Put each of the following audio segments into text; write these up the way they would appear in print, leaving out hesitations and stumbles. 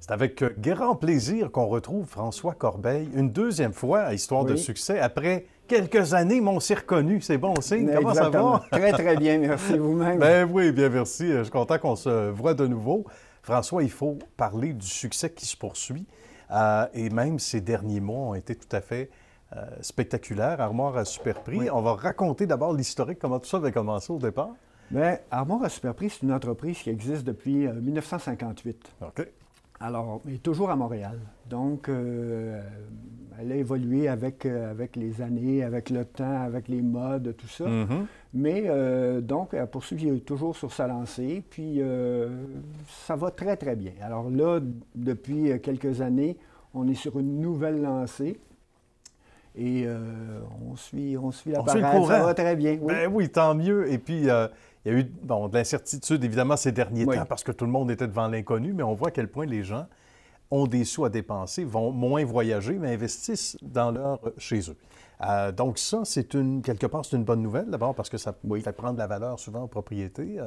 C'est avec grand plaisir qu'on retrouve François Corbeil une deuxième fois à Histoire de succès. Après quelques années, mais on s'est reconnus. C'est bon signe. Comment ça va? Très, très bien. Merci vous-même. Ben oui, bien merci. Je suis content qu'on se voit de nouveau. François, il faut parler du succès qui se poursuit. Et même ces derniers mois ont été tout à fait spectaculaires. Armoire à Super Prix. Oui. On va raconter d'abord l'historique, comment tout ça avait commencé au départ. Bien, Armoire à Super Prix, c'est une entreprise qui existe depuis 1958. OK. Alors, elle est toujours à Montréal. Donc, elle a évolué avec les années, avec le temps, avec les modes, tout ça. Mm-hmm. Mais, donc, elle poursuit toujours sur sa lancée. Puis, ça va très, très bien. Alors là, depuis quelques années, on est sur une nouvelle lancée. Et on suit la parade. Ça va très bien. Oui. Ben oui, tant mieux. Et puis, il y a eu de l'incertitude, évidemment, ces derniers temps, parce que tout le monde était devant l'inconnu, mais on voit à quel point les gens ont des sous à dépenser, vont moins voyager, mais investissent dans leur chez eux. Donc ça, quelque part, c'est une bonne nouvelle, d'abord, parce que ça fait prendre de la valeur souvent aux propriétés.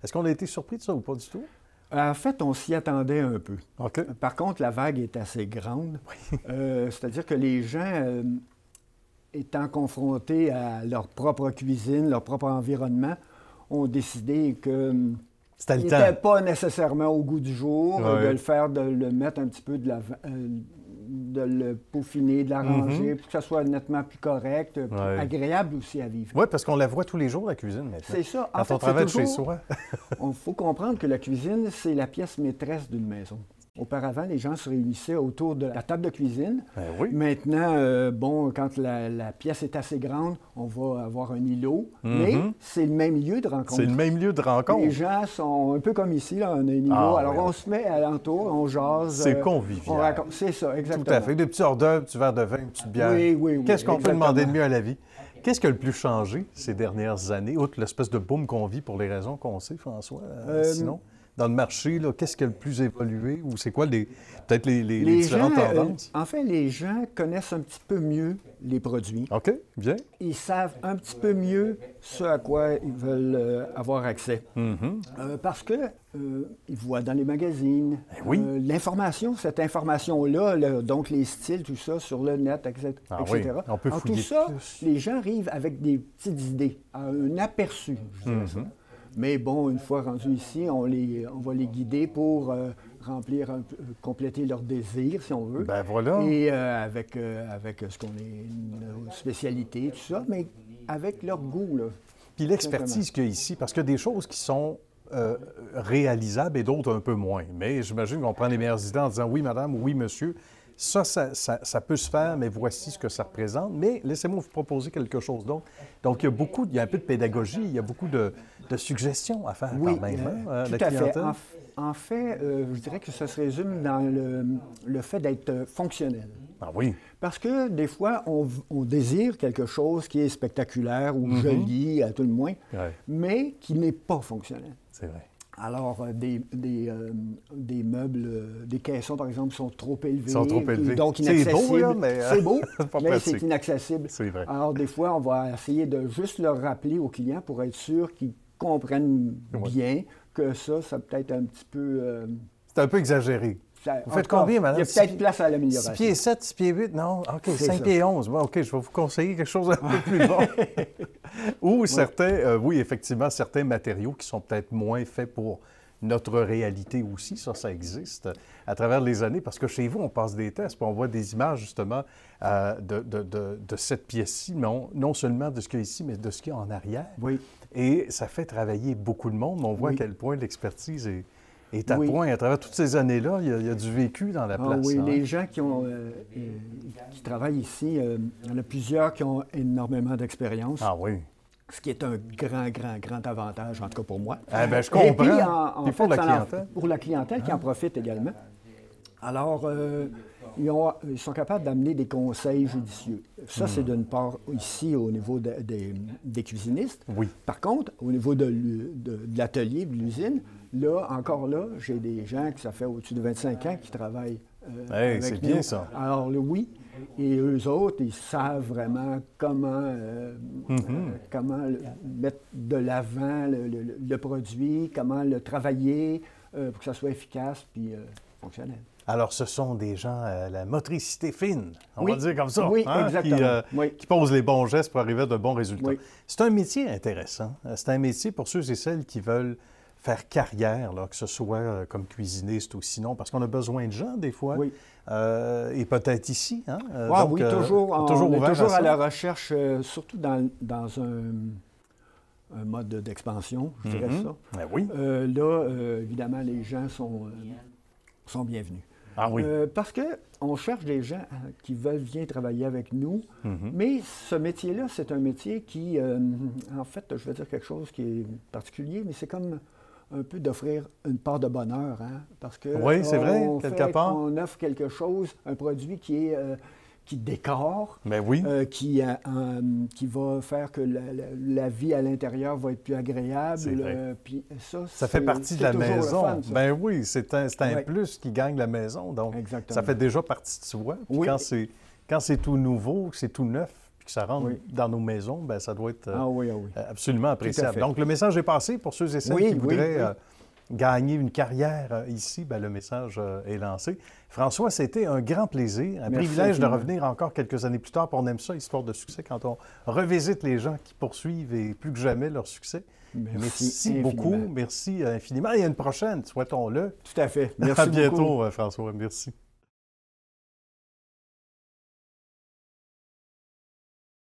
Est-ce qu'on a été surpris de ça ou pas du tout? En fait, on s'y attendait un peu. Okay. Par contre, la vague est assez grande. C'est-à-dire que les gens, étant confrontés à leur propre cuisine, leur propre environnement, ont décidé que n'était pas nécessairement au goût du jour, de le mettre un petit peu de le peaufiner, de l'arranger, pour que ça soit nettement plus correct, plus agréable aussi à vivre. Oui, parce qu'on la voit tous les jours, la cuisine, maintenant. C'est ça. Quand on travaille chez soi. Il faut comprendre que la cuisine, c'est la pièce maîtresse d'une maison. Auparavant, les gens se réunissaient autour de la table de cuisine. Maintenant, quand la pièce est assez grande, on va avoir un îlot, mais c'est le même lieu de rencontre. C'est le même lieu de rencontre. Les gens sont un peu comme ici, là, on a un îlot. Alors, on se met alentour, on jase. C'est convivial. C'est ça, exactement. Tout à fait. Des petits hors d'œuvre, un petit verre de vin, une petite bière. Oui. Qu'est-ce qu'on peut demander de mieux à la vie? Qu'est-ce qui a le plus changé ces dernières années, outre l'espèce de boom qu'on vit pour les raisons qu'on sait, François, sinon? Dans le marché, qu'est-ce qui a le plus évolué ou c'est quoi peut-être les différentes tendances? En fait, les gens connaissent un petit peu mieux les produits. OK, bien. Ils savent un petit peu mieux ce à quoi ils veulent avoir accès. Parce que ils voient dans les magazines l'information, cette information-là, donc les styles, tout ça, sur le net, etc. On peut fouiller tout ça, plus. les gens arrivent avec des petites idées, un aperçu, je dirais ça. Mais bon, une fois rendus ici, on va les guider pour compléter leurs désirs, si on veut. Ben voilà. Et avec ce qu'on est, nos spécialités, tout ça, mais avec leur goût, là. Puis l'expertise qu'il y a ici, parce qu'il y a des choses qui sont réalisables et d'autres un peu moins. Mais j'imagine qu'on prend les meilleures idées en disant « oui, madame » ou « oui, monsieur ». Ça peut se faire, mais voici ce que ça représente. Mais laissez-moi vous proposer quelque chose d'autre. Donc, il y a un peu de pédagogie, il y a beaucoup de suggestions à faire quand même, tout à fait. En fait, je dirais que ça se résume dans le fait d'être fonctionnel. Ah oui. Parce que des fois, on désire quelque chose qui est spectaculaire ou joli, à tout le moins, mais qui n'est pas fonctionnel. C'est vrai. Alors, des meubles, des caissons, par exemple, sont trop élevés. Ils sont trop élevés. Donc inaccessibles. C'est beau, là, mais... C'est beau, mais c'est inaccessible. C'est vrai. Alors, des fois, on va essayer de juste leur rappeler aux clients pour être sûr qu'ils comprennent bien que ça peut être un petit peu... C'est un peu exagéré. Vous faites combien, madame? Il y a peut-être place à l'amélioration. 6 pieds 7, 6 pieds 8? Non? OK, 5 pieds 11. Bon, OK, je vais vous conseiller quelque chose un peu plus bon. Ou certains, effectivement, certains matériaux qui sont peut-être moins faits pour notre réalité aussi. Ça existe à travers les années. Parce que chez vous, on passe des tests, puis on voit des images, justement, de cette pièce-ci, non seulement de ce qu'il y a ici, mais de ce qu'il y a en arrière. Oui. Et ça fait travailler beaucoup de monde. On voit à quel point l'expertise est à point. À travers toutes ces années-là, il y a du vécu dans la place. Oui, les gens qui travaillent ici, il y en a plusieurs qui ont énormément d'expérience. Ah oui. Ce qui est un grand avantage, en tout cas pour moi. Eh bien, je comprends. Et puis, pour la clientèle. Pour la clientèle qui en profite également. Alors, ils sont capables d'amener des conseils judicieux. Ça, c'est d'une part ici au niveau des cuisinistes. Oui. Par contre, au niveau de l'atelier, de l'usine, encore là, j'ai des gens qui, ça fait au-dessus de 25 ans, qui travaillent avec c'est nous. bien ça. Alors, oui. Et eux autres, ils savent vraiment comment mettre de l'avant le produit, comment le travailler pour que ça soit efficace puis fonctionnel. Alors, ce sont des gens à la motricité fine, on Oui. va dire comme ça, Oui, hein, exactement. Oui. qui posent les bons gestes pour arriver à de bons résultats. Oui. C'est un métier intéressant. C'est un métier pour ceux et celles qui veulent faire carrière, là, que ce soit comme cuisiniste ou sinon, parce qu'on a besoin de gens des fois, Oui. et peut-être ici. Hein? Ah, Donc, oui, toujours, on est ouvert toujours ça. à la recherche, surtout dans un mode d'expansion, je dirais ça. Ben oui. Là, évidemment, les gens sont bienvenus. Ah oui. Parce qu'on cherche des gens qui veulent bien travailler avec nous, mais ce métier-là, c'est un métier qui, en fait, je vais dire quelque chose qui est particulier, mais c'est comme un peu d'offrir une part de bonheur, hein, parce que oui, c'est vrai, quelque part. On offre quelque chose, un produit qui décore, Ben oui. qui va faire que la vie à l'intérieur va être plus agréable. C'est vrai. Puis ça fait partie de la maison. Fun, ben oui, c'est un plus qui gagne la maison. Donc, exactement. ça fait déjà partie de soi. Puis oui. Quand c'est tout nouveau, que c'est tout neuf, puis que ça rentre oui. dans nos maisons, ben ça doit être oui. absolument appréciable. Donc, le message est passé pour ceux et celles qui voudraient gagner une carrière ici. Ben, le message est lancé. François, c'était un grand plaisir, un privilège de revenir encore quelques années plus tard. Puis on aime ça, histoire de succès, quand on revisite les gens qui poursuivent et plus que jamais leur succès. Merci beaucoup. Merci infiniment. Et à une prochaine, souhaitons-le. Tout à fait. Merci beaucoup. À bientôt, beaucoup. François. Merci.